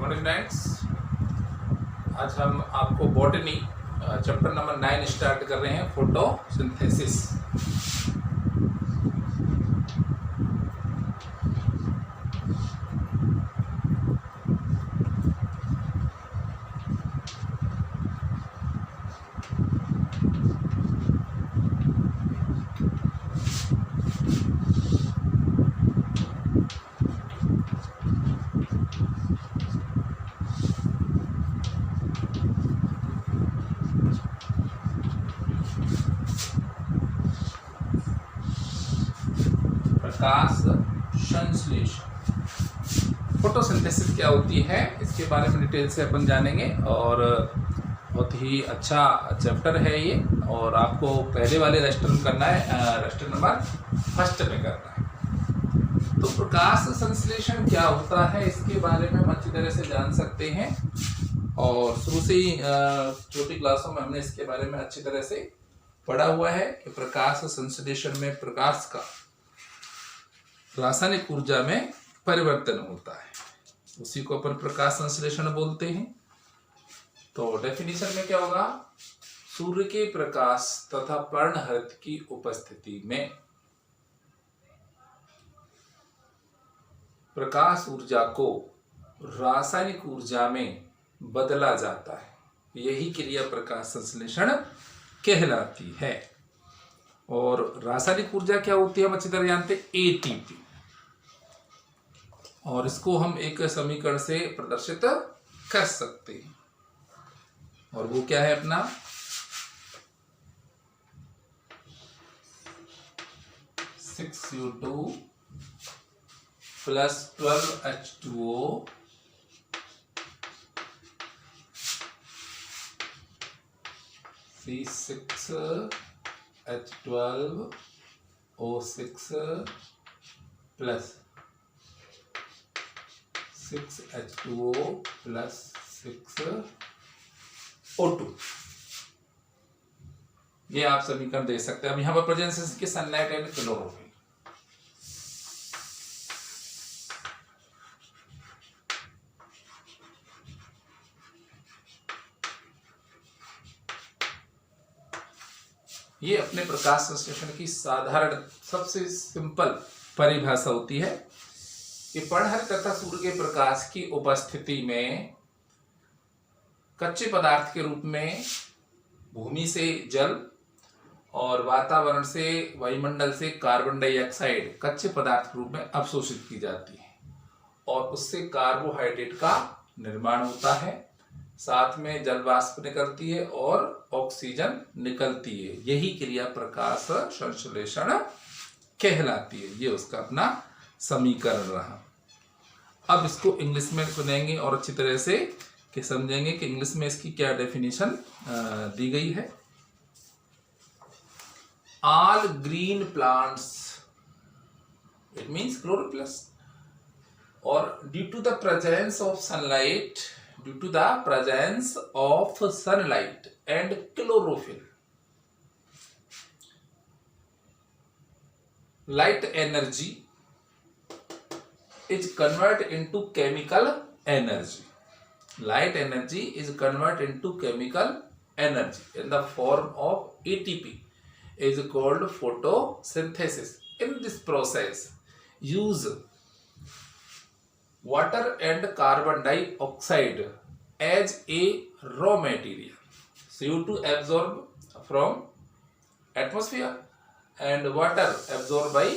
Morning students, आज हम आपको बॉटनी चैप्टर नंबर 9 स्टार्ट कर रहे हैं, फोटोसिंथेसिस। प्रकाश संश्लेषण, फोटोसिंथेसिस क्या होती है इसके बारे में डिटेल से अपन जानेंगे। और बहुत ही अच्छा चैप्टर है ये, और आपको पहले वाले रेस्टर में करना है, रेस्टर नंबर फर्स्ट में करना है। तो प्रकाश संश्लेषण क्या होता है इसके बारे में हम अच्छी तरह से जान सकते हैं, और शुरू से ही छोटी क्लासों में हमने इसके बारे में अच्छी तरह से पढ़ा हुआ है कि प्रकाश संश्लेषण में प्रकाश का रासायनिक ऊर्जा में परिवर्तन होता है, उसी को अपन प्रकाश संश्लेषण बोलते हैं। तो डेफिनेशन में क्या होगा, सूर्य के प्रकाश तथा पर्णहरित की उपस्थिति में प्रकाश ऊर्जा को रासायनिक ऊर्जा में बदला जाता है, यही क्रिया प्रकाश संश्लेषण कहलाती है। और रासायनिक ऊर्जा क्या होती है हम अच्छी तरह जानते हैं, एटीपी, और इसको हम एक समीकरण से प्रदर्शित कर सकते हैं, और वो क्या है अपना 6U2 + 12H2O C6H12O6 + 6H2O + 6O2, ये आप समीकरण दे सकते हैं। अब यहां पर प्रेजेंस के सनलाइट एंड क्लोरोफिल, ये अपने प्रकाश संश्लेषण की साधारण सबसे सिंपल परिभाषा होती है कि पर्णहरित तथा सूर्य के प्रकाश की उपस्थिति में कच्चे पदार्थ के रूप में भूमि से जल और वातावरण से, वायुमंडल से कार्बन डाइऑक्साइड कच्चे पदार्थ के रूप में अवशोषित की जाती है, और उससे कार्बोहाइड्रेट का निर्माण होता है, साथ में जल वाष्प निकलती है और ऑक्सीजन निकलती है, यही क्रिया प्रकाश संश्लेषण कहलाती है। ये उसका अपना समीकरण रहा। अब इसको इंग्लिश में सुनेंगे और अच्छी तरह से कि समझेंगे कि इंग्लिश में इसकी क्या डेफिनेशन दी गई है। All green plants, it means chloroplast, और due to the presence of sunlight, due to the presence of sunlight and chlorophyll, light energy is converted into chemical energy. Light energy is converted into chemical energy in the form of ATP, is called photosynthesis. In this process, use water and carbon dioxide as a raw material. CO2 absorbed from atmosphere and water absorbed by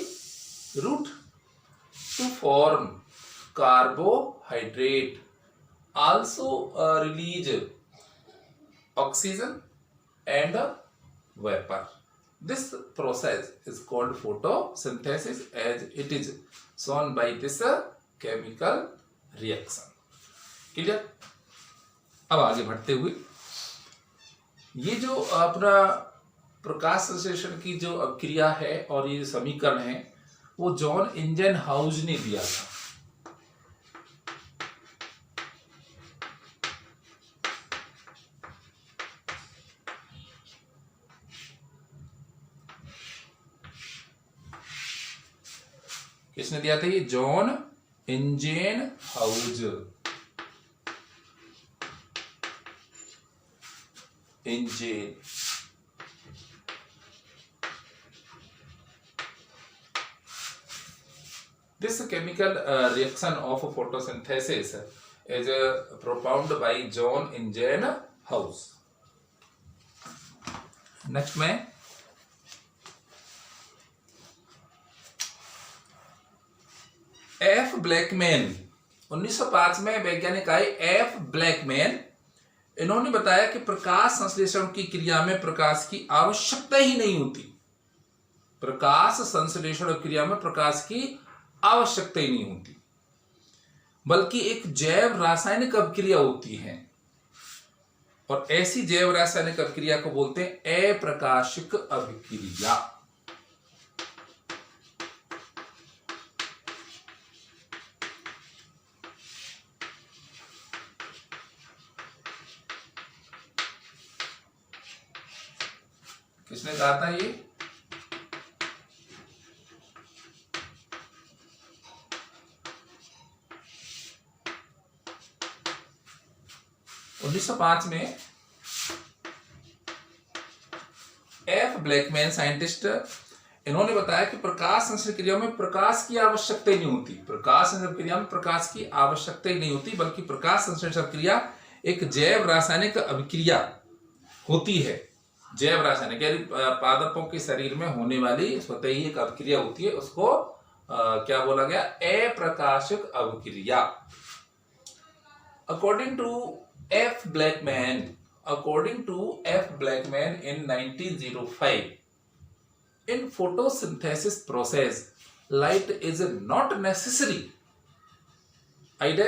root to form carbohydrate. Also release oxygen and vapor. This process is called photosynthesis as it is shown by this chemical reaction. Clear. अब आगे बढ़ते हुए, ये जो अपना प्रकाश संश्लेषण की जो क्रिया है और ये समीकरण है वो जॉन इंजनहाउस ने दिया था। किसने दिया था? ये John इंजनहाउस। engine. This chemical reaction of photosynthesis is propounded by John Ingenhousz. Next में एफ ब्लैकमैन 1905 में वैज्ञानिक आए एफ ब्लैकमैन। इन्होंने बताया कि प्रकाश संश्लेषण की क्रिया में प्रकाश की आवश्यकता ही नहीं होती। प्रकाश संश्लेषण क्रिया में प्रकाश की आवश्यकता ही नहीं होती, बल्कि एक जैव रासायनिक अभिक्रिया होती है, और ऐसी जैव रासायनिक अभिक्रिया को बोलते हैं अप्रकाशिक अभिक्रिया। किसने कहा था ये? उन्नीस सौ 5 में एफ ब्लैकमैन साइंटिस्ट, इन्होंने बताया कि प्रकाश संश्लेषण क्रिया में प्रकाश की आवश्यकता ही नहीं होती। प्रकाश संश्लेषण क्रिया में प्रकाश की आवश्यकता ही नहीं होती, बल्कि प्रकाश संश्लेषण क्रिया एक जैव रासायनिक अभिक्रिया होती है। जैव रासायनिक यानी पादपों के शरीर में होने वाली स्वतः ही एक अभिक्रिया होती है, उसको क्या बोला गया? अप्रकाशिक अभिक्रिया। According to F. Blackman in 1905, in photosynthesis process, light is not necessary. It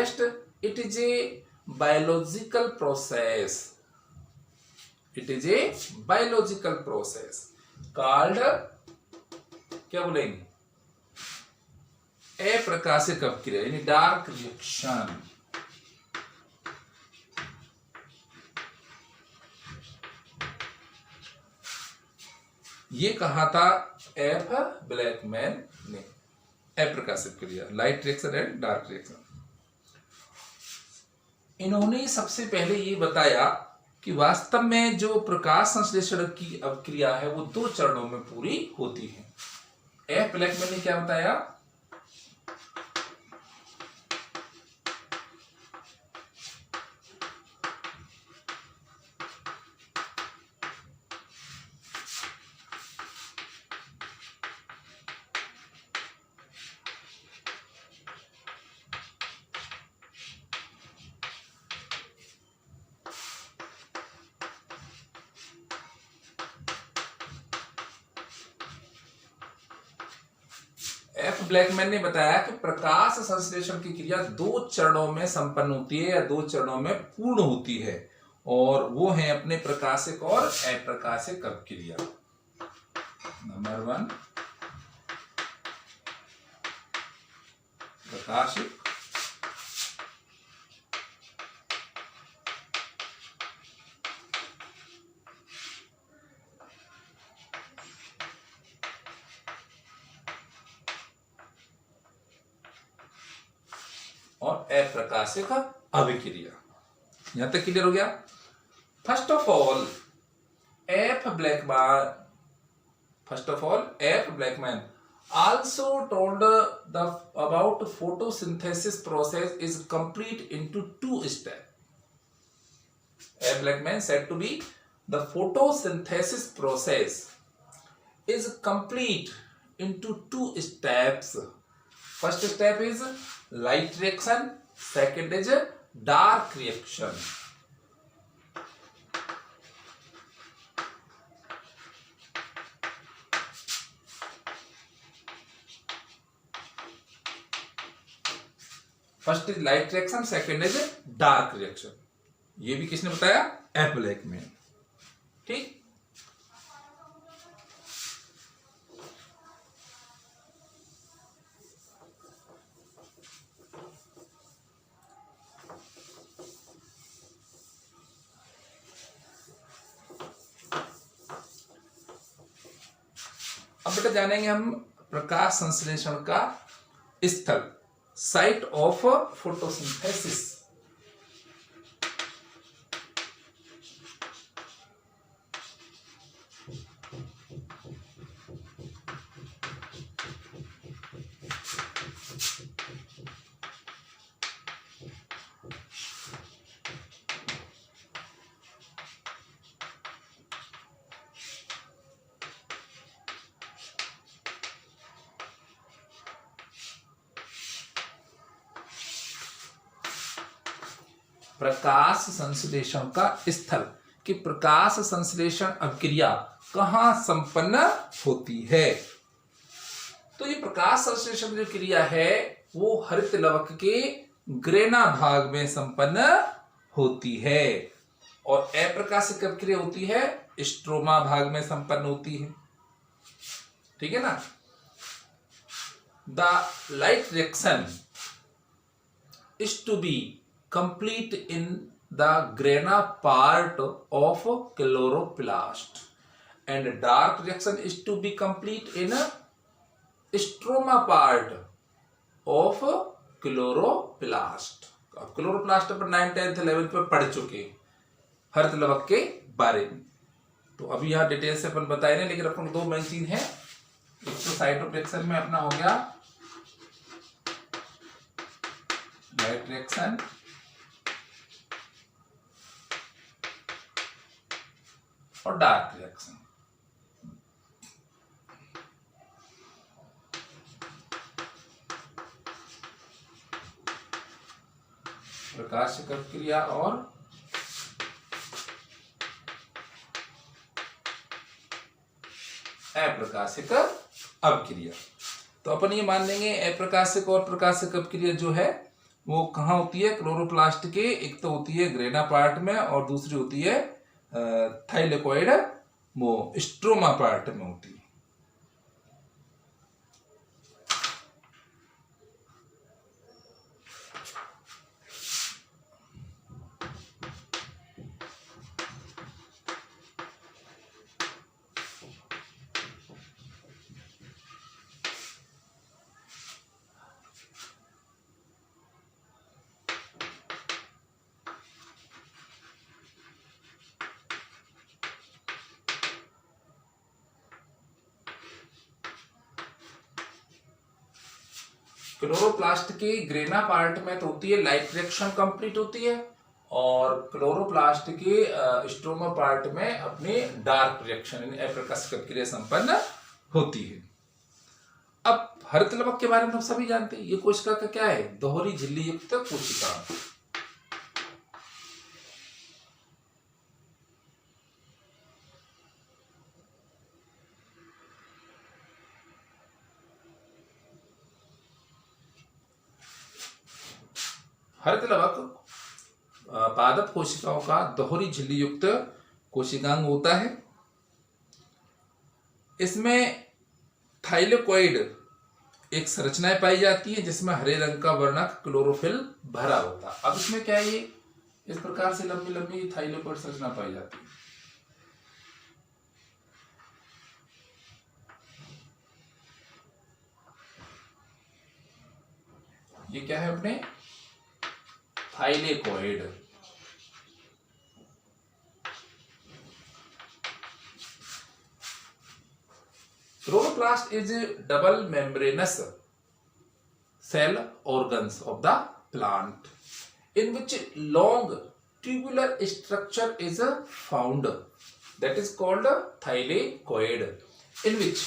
is a biological process. It is a biological process called, क्या बोलेंगे? अप्रकाशिक अभिक्रिया यानी डार्क रिएक्शन। ये कहा था एफ ब्लैकमैन ने, अप्रकाशिक क्रिया, light reaction and dark reaction. इन्होंने सबसे पहले ये बताया कि वास्तव में जो प्रकाश संश्लेषण की अभिक्रिया है वो 2 चरणों में पूरी होती है। एफ ब्लैकमैन ने क्या बताया? एफ ब्लैकमैन ने बताया कि प्रकाश संश्लेषण की क्रिया 2 चरणों में संपन्न होती है या 2 चरणों में पूर्ण होती है, और वो है अपने प्रकाशिक और अप्रकाशिक अभिक्रिया। नंबर 1 प्रकाशिक, और अप्रकाशिक अभिक्रिया। यहां तक क्लियर हो गया? First of all F Blackman also told about photosynthesis process is complete into 2 steps. F. Blackman said to be the photosynthesis process is complete into 2 steps. First step is light reaction, second is dark reaction. First is light reaction, second is dark reaction. ये भी किसने बताया? F Blackman. ठीक, अब बेटा जानेंगे हम प्रकाश संश्लेषण का स्थल, साइट ऑफ फोटोसिंथेसिस। प्रकाश संश्लेषण का स्थल, कि प्रकाश संश्लेषण अभिक्रिया कहाँ संपन्न होती है। तो ये प्रकाश संश्लेषण जो क्रिया है वो हरित लवक के ग्रेना भाग में संपन्न होती है, और अप्रकाशिक अभिक्रिया होती है स्ट्रोमा भाग में संपन्न होती है। ठीक है ना। The light reaction is to be complete in the grana part of chloroplast and dark reaction is to be complete in stroma part of chloroplast। अब क्लोरोप्लास्ट पर 9th 10th 11th पे पढ़ चुके हरित लवक के बारे में, तो अभी यहाँ डिटेल से अपन बताए नहीं, लेकिन अपन दो मेन चीज है, एक तो साइट रिएक्शन में अपना हो गया लाइट रिएक्शन और डार्क रिएक्शन। प्रकाशिक अभिक्रिया और अप्रकाशिक अभिक्रिया। तो अपन ये मान लेंगे अप्रकाशिक और प्रकाशिक अभिक्रिया जो है वो कहाँ होती है, क्लोरोप्लास्ट के, एक तो होती है ग्रेना पार्ट में और दूसरी होती है थाइलेकोइड वो स्ट्रोमा पार्ट में होती है। क्लोरोप्लास्ट के ग्रेना पार्ट में तो होती है लाइट रिएक्शन कंप्लीट होती है, और क्लोरोप्लास्ट के स्ट्रोमा पार्ट में अपने डार्क रिएक्शन यानी अप्रकाशिक अभिक्रिया संपन्न होती है। अब हरित लवक के बारे में हम सभी जानते हैं, ये कोशिका का क्या है, दोहरी झिल्ली युक्त कोशिका। हरित लवक पादप कोशिकाओं का दोहरी झिल्ली युक्त कोशिकांग होता है। इसमें थाइलेकोइड एक संरचनाएं पाई जाती है जिसमें हरे रंग का वर्णक क्लोरोफिल भरा होता है। अब इसमें क्या है, ये इस प्रकार से लंबी लंबी थाइलेकोइड संरचना पाई जाती है। ये क्या है अपने thylakoid. Chloroplast is double membranous cell organs of the plant in which long tubular structure is found, that is called thylakoid, in which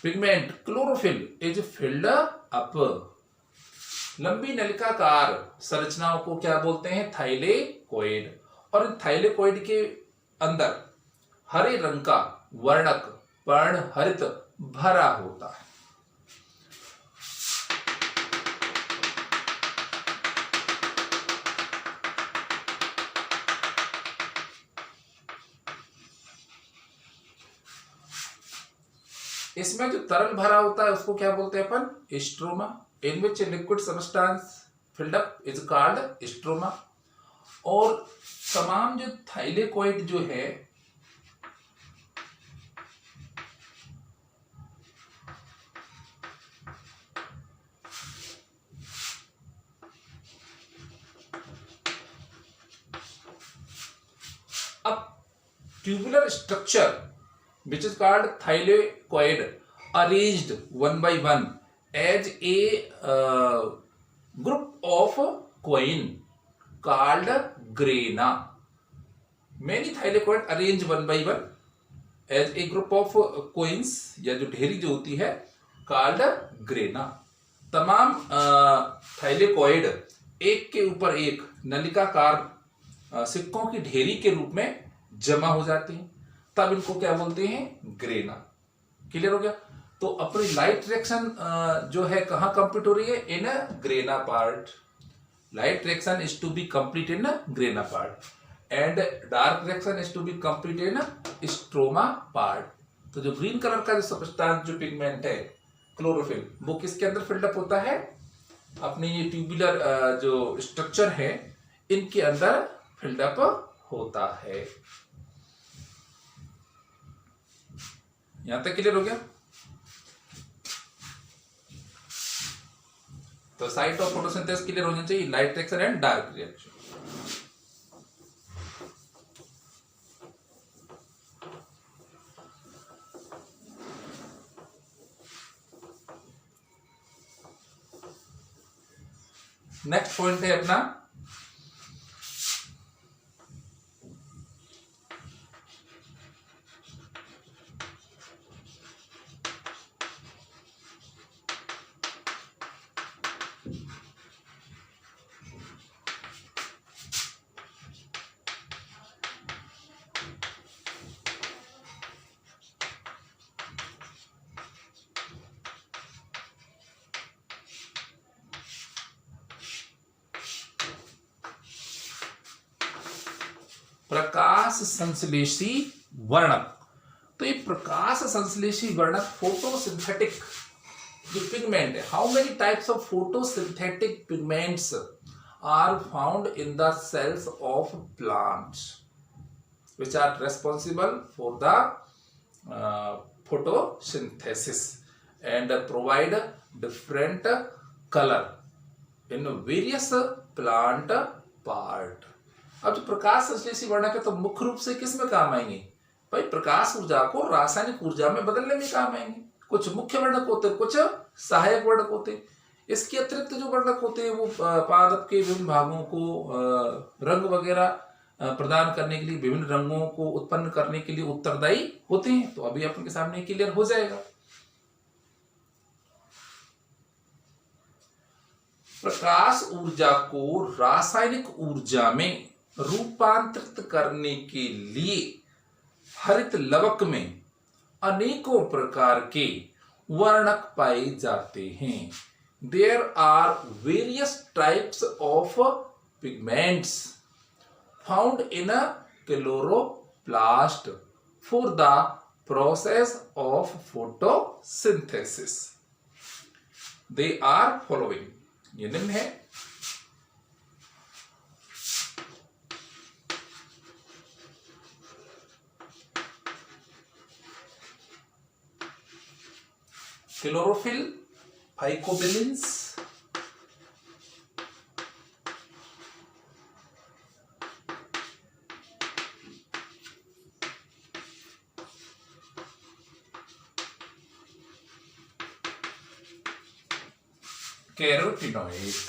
pigment chlorophyll is filled up। लंबी नलिकाकार संरचनाओं को क्या बोलते हैं, थाइलेकोइड, और इन थाइलेकोइड के अंदर हरे रंग का वर्णक पर्णहरित भरा होता है। इसमें जो तरल भरा होता है उसको क्या बोलते हैं अपन, stroma. In which liquid substance filled up is called stroma. और तमाम जो थाइलेकोइड जो है अब tubular structure which is called thylakoid arranged one by one as a group of coin called grana. Many thylakoid arrange one by one as a group of coins, या जो ढेरी जो होती है called grana. तमाम थाइलेकोइड एक के ऊपर एक नलिकाकार सिक्कों की ढेरी के रूप में जमा हो जाती हैं, तब इनको क्या बोलते हैं? ग्रेना. क्लियर हो गया? तो अपनी लाइट रिएक्शन जो है कहाँ कंप्लीट हो रही है? In grana part. Light reaction is to be complete in grana part and dark reaction is to be complete in stroma part. तो जो ग्रीन कलर का जो सब्सटेंस जो पिगमेंट है क्लोरोफिल, वो किसके अंदर फिल्डअप होता है? अपने ये ट्यूबुलर जो स्ट्रक्चर है इनके अंदर फिल्डअप होता है. यहां तक क्लियर हो गया? तो साइट ऑफ फोटोसिंथेसिस क्लियर होनी चाहिए, light reaction and dark reaction. Next point है अपना प्रकाश संश्लेषी वर्णक. तो ये प्रकाश संश्लेषी वर्णक फोटोसिंथेटिक जो पिगमेंट है, how many types of photosynthetic pigments are found in the cells of plants which are responsible for the photosynthesis and provide different color in various plant part. अब जो प्रकाश संश्लेषी वर्णक है तो मुख्य रूप से किस में काम आएंगे? भाई प्रकाश ऊर्जा को रासायनिक ऊर्जा में बदलने में काम आएंगे. कुछ मुख्य वर्णक होते हैं, कुछ सहायक वर्णक होते हैं. इसके अतिरिक्त जो वर्णक होते हैं वो पादप के विभिन्न भागों को रंग वगैरह प्रदान करने के लिए, विभिन्न रंगों को उत्पन्न करने के लिए उत्तरदायी होते हैं. तो अभी आपके सामने क्लियर हो जाएगा. प्रकाश ऊर्जा को रासायनिक ऊर्जा में रूपांतरित करने के लिए हरित लवक में अनेकों प्रकार के वर्णक पाए जाते हैं. There are various types of pigments found in a chloroplast for the process of photosynthesis. They are following. ये निम्न है. Chlorophyll, phycobilins, carotenoids.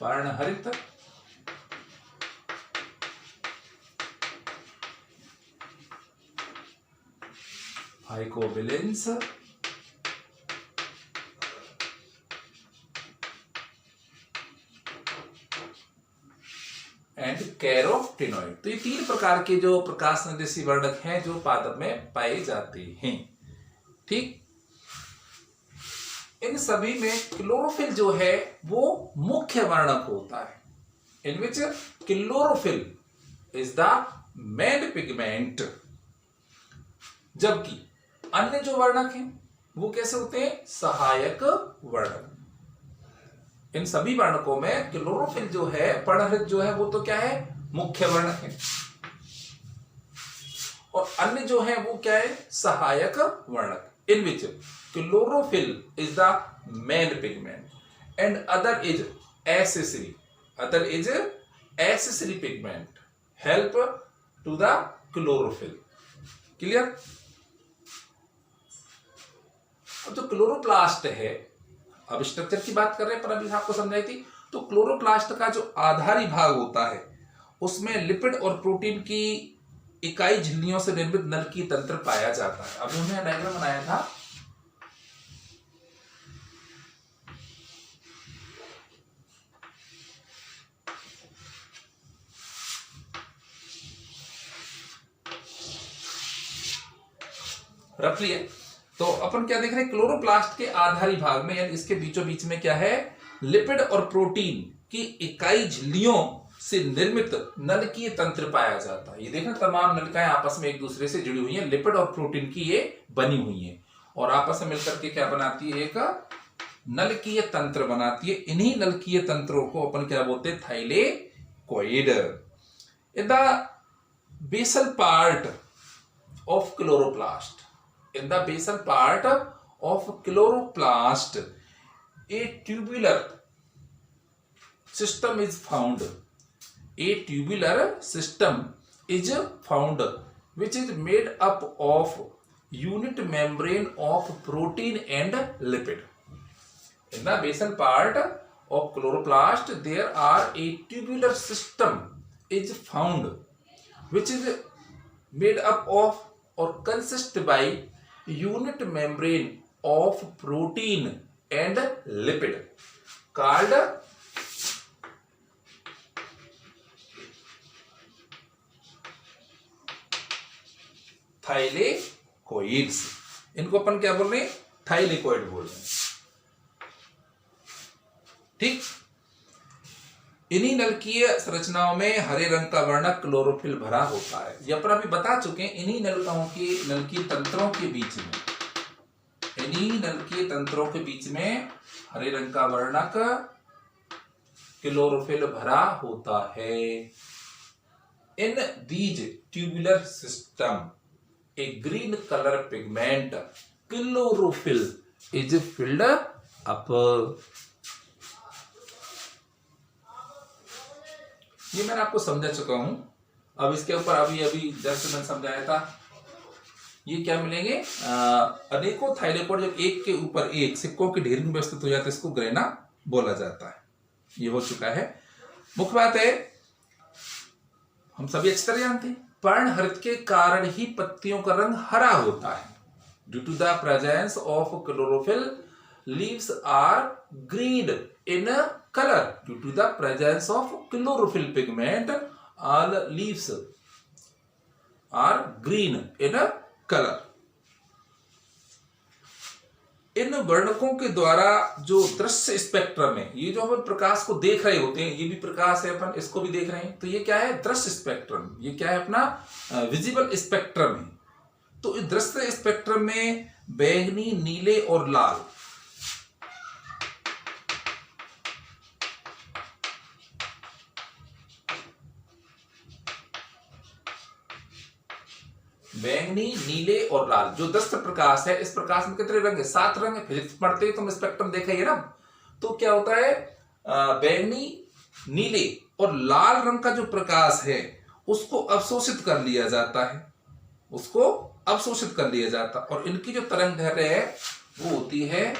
वर्णहरित, फाइकोबिलिन्स, एंड कैरोटीनॉइड. तो ये तीन प्रकार के जो प्रकाश संश्लेषी वर्णक हैं जो पादप में पाए जाते हैं. ठीक. इन सभी में क्लोरोफिल जो है वो मुख्य वर्णक होता है. In which chlorophyll is the main pigment. जबकि अन्य जो वर्णक हैं वो कैसे होते हैं? सहायक वर्णक. इन सभी वर्णकों में क्लोरोफिल जो है, पर्णहरित जो है, वो तो क्या है? मुख्य वर्णक है. और अन्य जो है वो क्या है? सहायक वर्णक. In which chlorophyll is the main pigment and other is accessory. Other is accessory pigment help to the chlorophyll. Clear? अब जो क्लोरोप्लास्ट है, अब स्ट्रक्चर की बात कर रहे हैं पर अभी आपको समझाई थी, तो क्लोरोप्लास्ट का जो आधारी भाग होता है उसमें लिपिड और प्रोटीन की इकाई झिल्लियों से निर्मित नलकीय तंत्र पाया जाता है। अभी हमने डायग्राम बनाया था, रफ लिया। तो अपन क्या देख रहे हैं, क्लोरोप्लास्ट के आधारी भाग में यानी इसके बीचों बीच में क्या है, लिपिड और प्रोटीन की इकाई झिल्लियों से निर्मित नलकीय तंत्र पाया जाता है। ये देखना तमाम नलिकाएं आपस में एक दूसरे से जुड़ी हुई हैं, लिपिड और प्रोटीन की ये बनी हुई हैं और आपस में मिलकर के क्या बनाती है, एक नलकीय तंत्र बनाती है। इन्हीं नलकीय तंत्रों को अपन क्या बोलते हैं, thylakoid. In the basal part of chloroplast, in the basal part of chloroplast a tubular system is found. A tubular system is found which is made up of unit membrane of protein and lipid. In the basal part of chloroplast there are a tubular system is found which is made up of or consist by unit membrane of protein and lipid called थाइलेकोइड्स। इनको अपन क्या बोल रहे हैं, thylakoid बोल रहे हैं। ठीक, इन्हीं नलकीय संरचनाओं में हरे रंग का वर्णक क्लोरोफिल भरा होता है। ये अपन अभी बता चुके हैं। इन्हीं नलकीय तंत्रों के बीच में, इन्हीं नलकीय तंत्रों के बीच में हरे रंग का वर्णक क्लोरोफिल भरा होता है। In these tubular system A green colour pigment chlorophyll is filled up. ये मैंने आपको समझा चुका हूं। अब इसके ऊपर अभी जस्ट मैंने समझाया था, ये क्या मिलेंगे, अनेकों थाइलेकोइड जब एक के ऊपर एक सिक्कों के ढेर में व्यवस्थित हो जाते हैं, इसको ग्रेना बोला जाता है। ये हो चुका है। मुख्य बात है, हम सभी अच्छी तरह जानते हैं, पर्णहरित के कारण ही पत्तियों का रंग हरा होता है। Due to the presence of chlorophyll leaves are green in color. Due to the presence of chlorophyll pigment, all leaves are green in color. इन वर्णकों के द्वारा जो दृश्य स्पेक्ट्रम है, ये जो अपन प्रकाश को देख रहे होते हैं, ये भी प्रकाश है, अपन इसको भी देख रहे हैं, तो ये क्या है, दृश्य स्पेक्ट्रम। ये क्या है, अपना विजिबल स्पेक्ट्रम है। तो इस दृश्य स्पेक्ट्रम में बैंगनी, नीले और लाल, बैंगनी, नीले और लाल जो दृश्य प्रकाश है, इस प्रकाश में कितने रंग है, 7 रंग है। फिजिक्स पढ़ते ही तुम स्पेक्ट्रम देखा ही है ना। तो क्या होता है, बैंगनी, नीले और लाल रंग का जो प्रकाश है उसको अवशोषित कर लिया जाता है, उसको अवशोषित कर लिया जाता है। और इनकी जो तरंग दैर्ध्य है वो होती है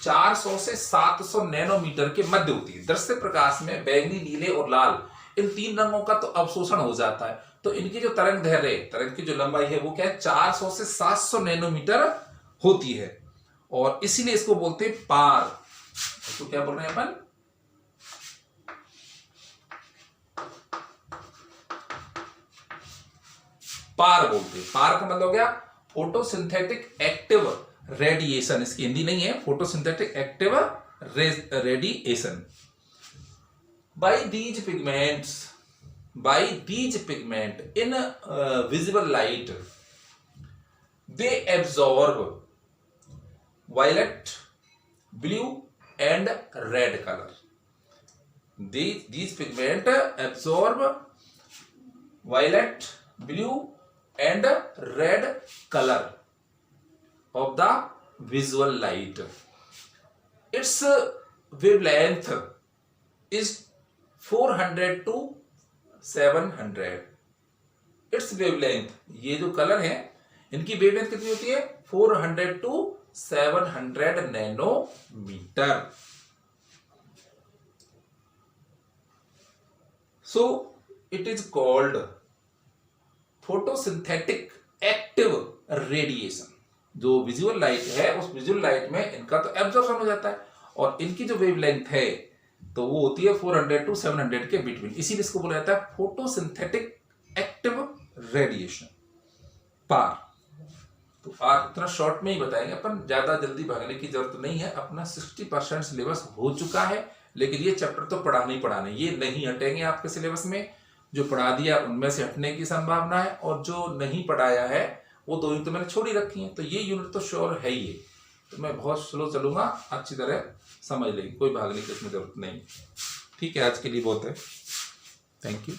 400 से 700 नैनोमीटर के मध्य होती है। दृश्य प्रकाश में बैंगनी, नीले और लाल, इन 3 रंगों का तो अवशोषण हो जाता है। तो इनकी जो तरंग दैर्ध्य, तरंग की जो लंबाई है वो क्या है, 400 से 700 नैनोमीटर होती है। और इसीलिए इसको बोलते हैं पार। इसको क्या बोल रहे हैं अपन, पार बोलते हैं। पार का मतलब हो गया फोटोसिंथेटिक एक्टिव रेडिएशन। इसकी हिंदी नहीं है, photosynthetic active radiation. By these pigment in visible light, they absorb violet, blue and red color. These pigment absorb violet, blue and red color of the visual light. Its wavelength is 400 to 700. It's wavelength, ये जो colour है इनकी wavelength कितनी होती है 400 to 700 nanometre. So it is called photosynthetic active radiation. जो visual light है उस विजुअल लाइट में इनका तो एब्जॉर्प्शन हो जाता है और इनकी जो वेवलेंथ है तो वो होती है 400 टू 700 के बिटवीन, इसीलिए इसको बोला जाता है फोटोसिंथेटिक एक्टिव रेडिएशन पार। तो आज इतना शॉर्ट में ही बताएंगे अपन, ज्यादा जल्दी भागने की जरूरत नहीं है। अपना 60% सिलेबस हो चुका है, लेकिन ये चैप्टर तो पढ़ाने ही पढ़ाने, ये नहीं हटेंगे आपके सिलेबस में। जो पढ़ा दिया उनमें से हटने की संभावना है और जो नहीं पढ़ाया है वो 2 यूनिट तो मैंने छोड़ ही रखी है, तो ये यूनिट तो श्योर है ही है। तो मैं बहुत स्लो चलूंगा, अच्छी तरह समझ लेंगे, कोई भागने की इसमें जरूरत नहीं। ठीक है, आज के लिए बहुत है। Thank you.